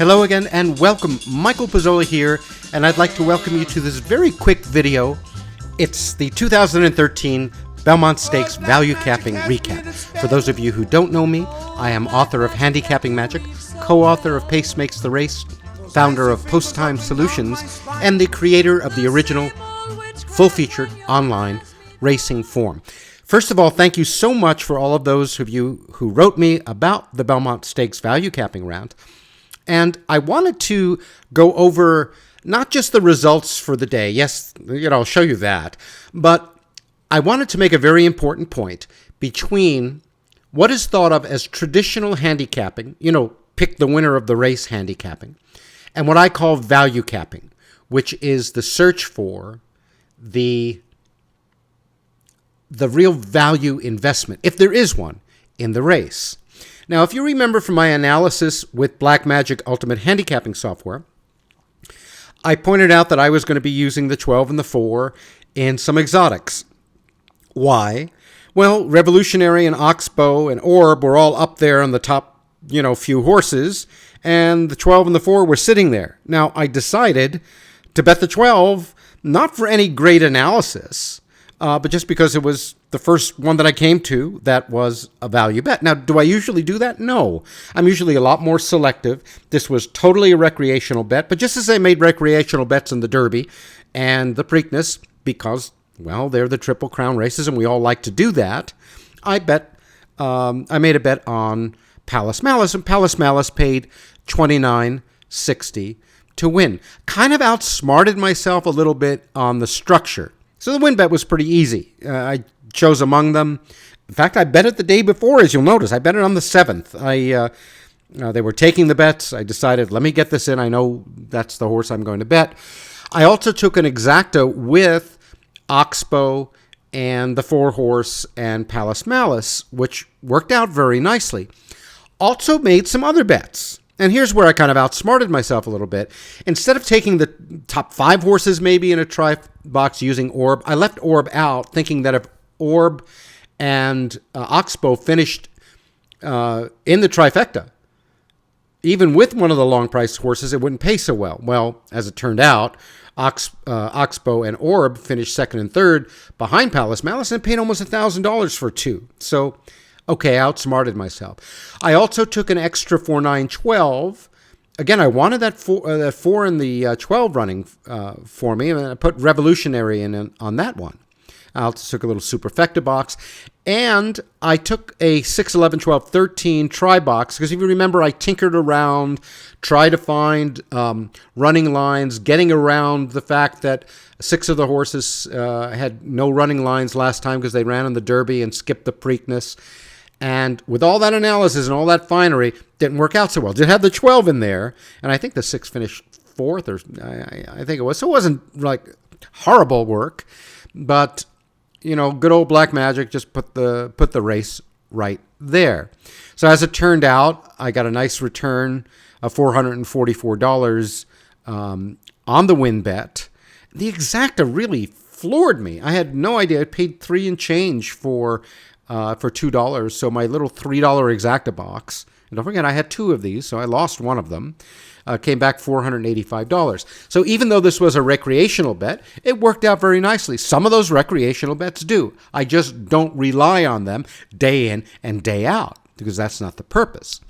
Hello again and welcome. Michael Pizzolla here, and I'd like to welcome you to this very quick video. It's the 2013 Belmont Stakes Value Capping Recap. For those of you who don't know me, I am author of Handicapping Magic, co-author of Pace Makes the Race, founder of Post Time Solutions, and the creator of the original full-featured online racing form. First of all, thank you so much for all of those of you who wrote me about the Belmont Stakes Value Capping round. And I wanted to go over not just the results for the day. Yes, I'll show you that. But I wanted to make a very important point between what is thought of as traditional handicapping, pick the winner of the race handicapping, and what I call value capping, which is the search for the real value investment, if there is one, in the race. Now, if you remember from my analysis with Blackmagic Ultimate Handicapping software, I pointed out that I was going to be using the 12 and the 4 in some exotics. Why? Well, Revolutionary and Oxbow and Orb were all up there on the top, few horses, and the 12 and the 4 were sitting there. Now, I decided to bet the 12, not for any great analysis, but just because it was the first one that I came to that was a value bet. Now, do I usually do that? No. I'm usually a lot more selective. This was totally a recreational bet, but just as I made recreational bets in the Derby and the Preakness, because, they're the Triple Crown races and we all like to do that, I made a bet on Palace Malice, and Palace Malice paid $29.60 to win. Kind of outsmarted myself a little bit on the structure. So the win bet was pretty easy. I chose among them. In fact, I bet it the day before, as you'll notice. I bet it on the 7th. They were taking the bets. I decided, let me get this in. I know that's the horse I'm going to bet. I also took an exacta with Oxbow and the 4-horse and Palace Malice, which worked out very nicely. Also made some other bets. And here's where I kind of outsmarted myself a little bit. Instead of taking the top 5 horses maybe in a box using Orb, I left Orb out, thinking that if Orb and Oxbow finished in the trifecta, even with one of the long-priced horses, it wouldn't pay so well. Well, as it turned out, Oxbow and Orb finished second and third behind Palace Malice and paid almost $1,000 for 2. So, okay, I outsmarted myself. I also took an extra 4-9-12. Again, I wanted that 4 in the 12 running for me, and I put Revolutionary in on that one. I also took a little superfecta box, and I took a 6, 11, 12, 13 try box, because if you remember, I tinkered around, tried to find running lines, getting around the fact that 6 of the horses had no running lines last time because they ran in the Derby and skipped the Preakness. And with all that analysis and all that finery, didn't work out so well. Did have the 12 in there, and I think the 6 finished 4th, or I think it was. So it wasn't like horrible work, but good old Blackmagic just put the race right there. So as it turned out, I got a nice return of $444 on the win bet. The exacta really floored me. I had no idea. I paid $3 and change for $2. So my little $3 exacta box, and don't forget I had 2 of these, so I lost one of them, came back $485. So even though this was a recreational bet, it worked out very nicely. Some of those recreational bets do. I just don't rely on them day in and day out, because that's not the purpose.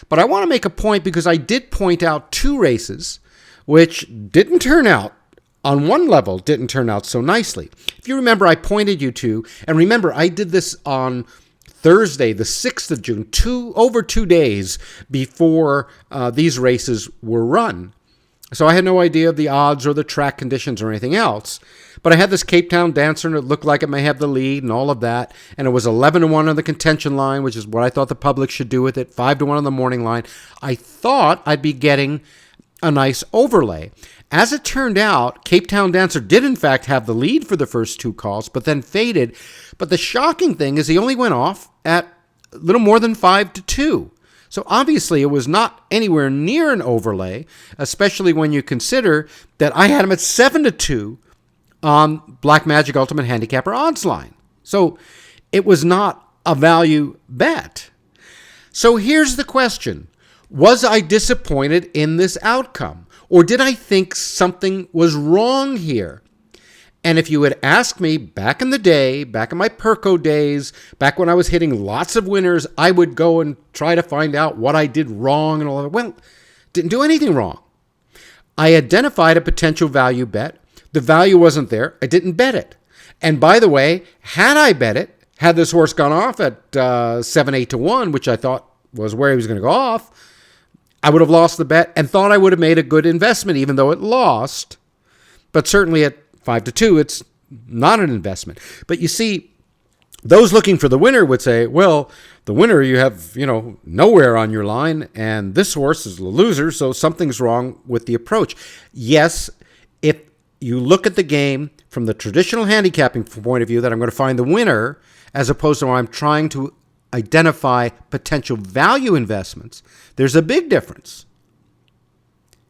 But I want to make a point, because I did point out 2 races which didn't turn out, on one level, didn't turn out so nicely. If you remember, I pointed you to, and remember, I did this on Thursday, the 6th of June, over 2 days before these races were run. So I had no idea of the odds or the track conditions or anything else. But I had this Cape Town Dancer, and it looked like it may have the lead and all of that. And it was 11-1 on the contention line, which is what I thought the public should do with it, 5-1 on the morning line. I thought I'd be getting a nice overlay. As it turned out, Cape Town Dancer did in fact have the lead for the first 2 calls, but then faded. But the shocking thing is he only went off at a little more than 5-2. So obviously it was not anywhere near an overlay, especially when you consider that I had him at 7-2 on Blackmagic Ultimate Handicapper odds line. So it was not a value bet. So here's the question. Was I disappointed in this outcome? Or did I think something was wrong here? And if you had asked me back in the day, back in my Perco days, back when I was hitting lots of winners, I would go and try to find out what I did wrong and all that. Well, didn't do anything wrong. I identified a potential value bet. The value wasn't there. I didn't bet it. And by the way, had I bet it, had this horse gone off at 7-8 to 1, which I thought was where he was going to go off, I would have lost the bet and thought I would have made a good investment, even though it lost. But certainly at 5 to 2, it's not an investment. But you see, those looking for the winner would say, well, the winner you have, nowhere on your line, and this horse is the loser, so something's wrong with the approach. Yes, if you look at the game from the traditional handicapping point of view, that I'm going to find the winner, as opposed to I'm trying to identify potential value investments, there's a big difference.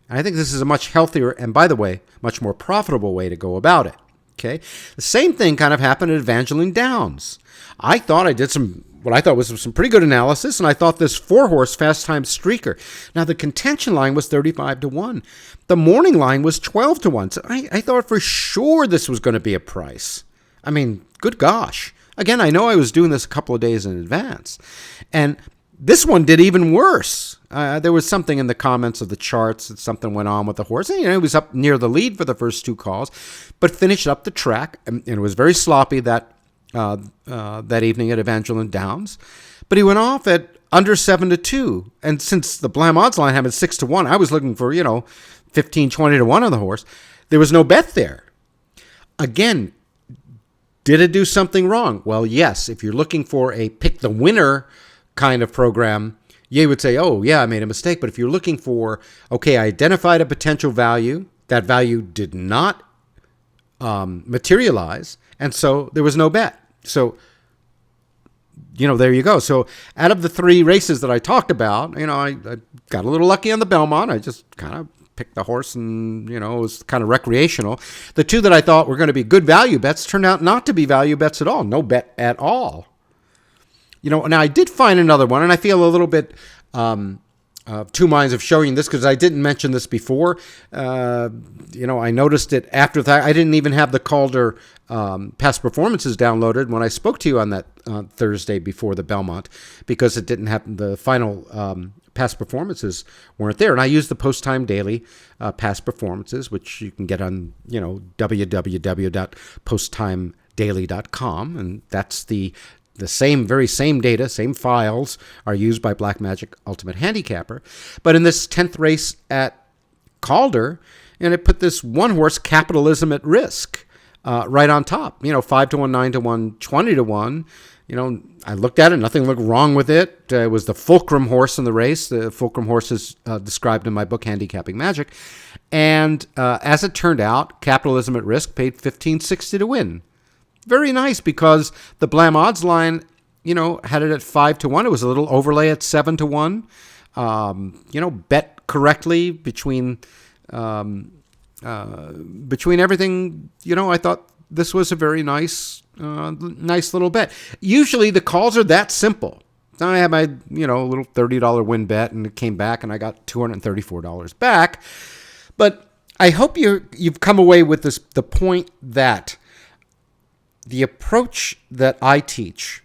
I think this is a much healthier and, by the way, much more profitable way to go about it. Okay, the same thing kind of happened at Evangeline Downs. I thought I did what I thought was some pretty good analysis, and I thought this 4-horse Fast Time Streaker. Now, the contention line was 35 to 1. The morning line was 12 to 1. So I thought for sure this was going to be a price. I mean, good gosh. Again, I know I was doing this a couple of days in advance. And this one did even worse. There was something in the comments of the charts that something went on with the horse. And, he was up near the lead for the first 2 calls, but finished up the track. And it was very sloppy that evening at Evangeline Downs. But he went off at under 7 to 2. And since the Blam odds line had 6 to 1, I was looking for, 15, 20 to 1 on the horse. There was no bet there. Again, did it do something wrong? Well, yes. If you're looking for a pick the winner kind of program, you would say, oh, yeah, I made a mistake. But if you're looking for, okay, I identified a potential value, that value did not materialize, and so there was no bet. So, there you go. So out of the 3 races that I talked about, I got a little lucky on the Belmont. I just kind of picked the horse and, it was kind of recreational. The 2 that I thought were going to be good value bets turned out not to be value bets at all. No bet at all. Now I did find another one, and I feel a little bit 2 minds of showing this because I didn't mention this before. I noticed it after that. I didn't even have the Calder past performances downloaded when I spoke to you on that Thursday before the Belmont, because it didn't happen. The final past performances weren't there. And I used the Post Time Daily past performances, which you can get on, www.posttimedaily.com. And that's the very same data, same files are used by Blackmagic Ultimate Handicapper. But in this 10th race at Calder, and it put this 1 horse Capitalism at risk right on top. 5 to 1, 9 to 1, 20 to 1. I looked at it, nothing looked wrong with it. It was the fulcrum horse in the race. The fulcrum horse is described in my book, Handicapping Magic. And as it turned out, Capitalism at risk paid $15.60 to win. Very nice, because the Blam odds line, had it at 5 to 1. It was a little overlay at 7 to 1. Bet correctly between everything. I thought this was a very nice little bet. Usually the calls are that simple. I had my, little $30 win bet, and it came back, and I got $234 back. But I hope you've come away with the point that the approach that I teach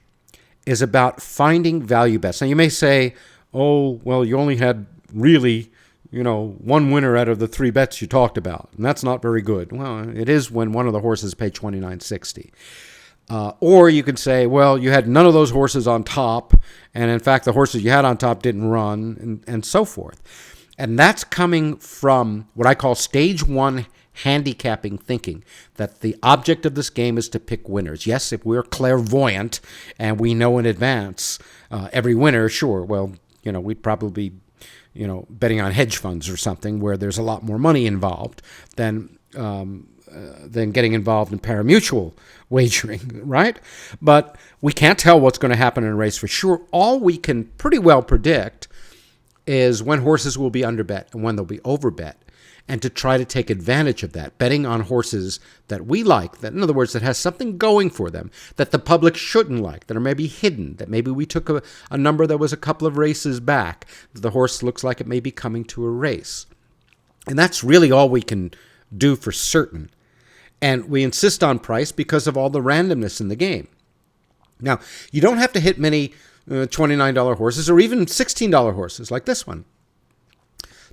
is about finding value bets. Now, you may say, oh, well, you only had really, 1 winner out of the 3 bets you talked about, and that's not very good. Well, it is when one of the horses paid $29.60. Or you could say, well, you had none of those horses on top, and in fact, the horses you had on top didn't run, and so forth. And that's coming from what I call stage 1 handicapping thinking, that the object of this game is to pick winners. Yes, if we're clairvoyant and we know in advance every winner, sure, well, we'd probably be, betting on hedge funds or something where there's a lot more money involved than getting involved in parimutuel wagering, right? But we can't tell what's going to happen in a race for sure. All we can pretty well predict is when horses will be underbet and when they'll be overbet. and to try to take advantage of that, betting on horses that we like, that, in other words, that has something going for them that the public shouldn't like, that are maybe hidden, that maybe we took a number that was a couple of races back. The horse looks like it may be coming to a race. And that's really all we can do for certain. And we insist on price because of all the randomness in the game. Now, you don't have to hit many $29 horses or even $16 horses like this one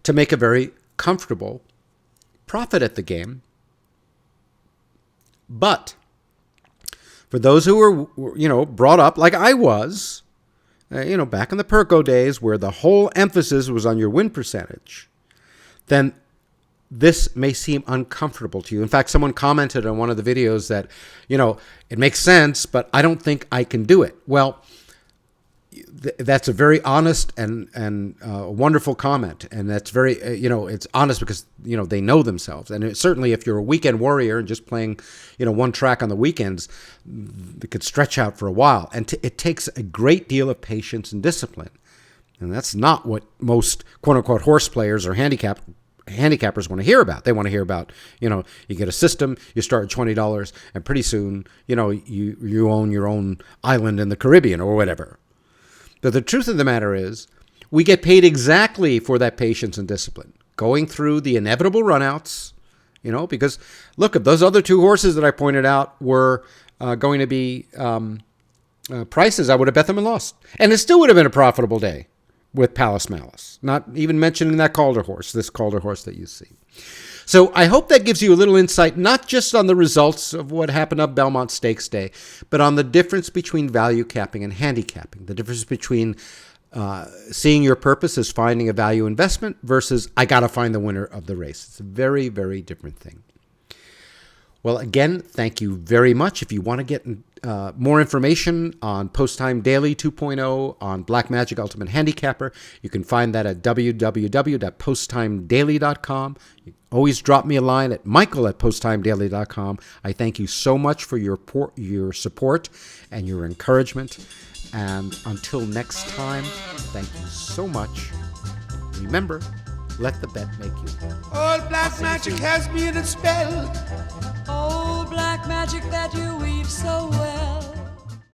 to make a very comfortable profit at the game. But for those who were, brought up like I was, back in the Perco days where the whole emphasis was on your win percentage, then this may seem uncomfortable to you. In fact, someone commented on one of the videos that, it makes sense, but I don't think I can do it. Well, that's a very honest and wonderful comment. And that's very, it's honest because, they know themselves. And certainly if you're a weekend warrior and just playing, one track on the weekends, it could stretch out for a while. And it takes a great deal of patience and discipline. And that's not what most quote-unquote horse players or handicappers want to hear about. They want to hear about, you get a system, you start at $20, and pretty soon, you own your own island in the Caribbean or whatever. But the truth of the matter is, we get paid exactly for that patience and discipline, going through the inevitable runouts, because look, if those other two horses that I pointed out were going to be prices, I would have bet them and lost. And it still would have been a profitable day with Palace Malice, not even mentioning that Calder horse, this Calder horse that you see. So I hope that gives you a little insight, not just on the results of what happened up Belmont Stakes Day, but on the difference between value capping and handicapping, the difference between seeing your purpose as finding a value investment versus I got to find the winner of the race. It's a very, very different thing. Well, again, thank you very much. If you want to get more information on Post Time Daily 2.0, on Black Magic Ultimate Handicapper, you can find that at www.posttimedaily.com. You always drop me a line at michael@posttimedaily.com. I thank you so much for your support and your encouragement. And until next time, thank you so much. Remember, let the bet make you. Old black magic has me in a spell. Oh, black magic that you weave so well.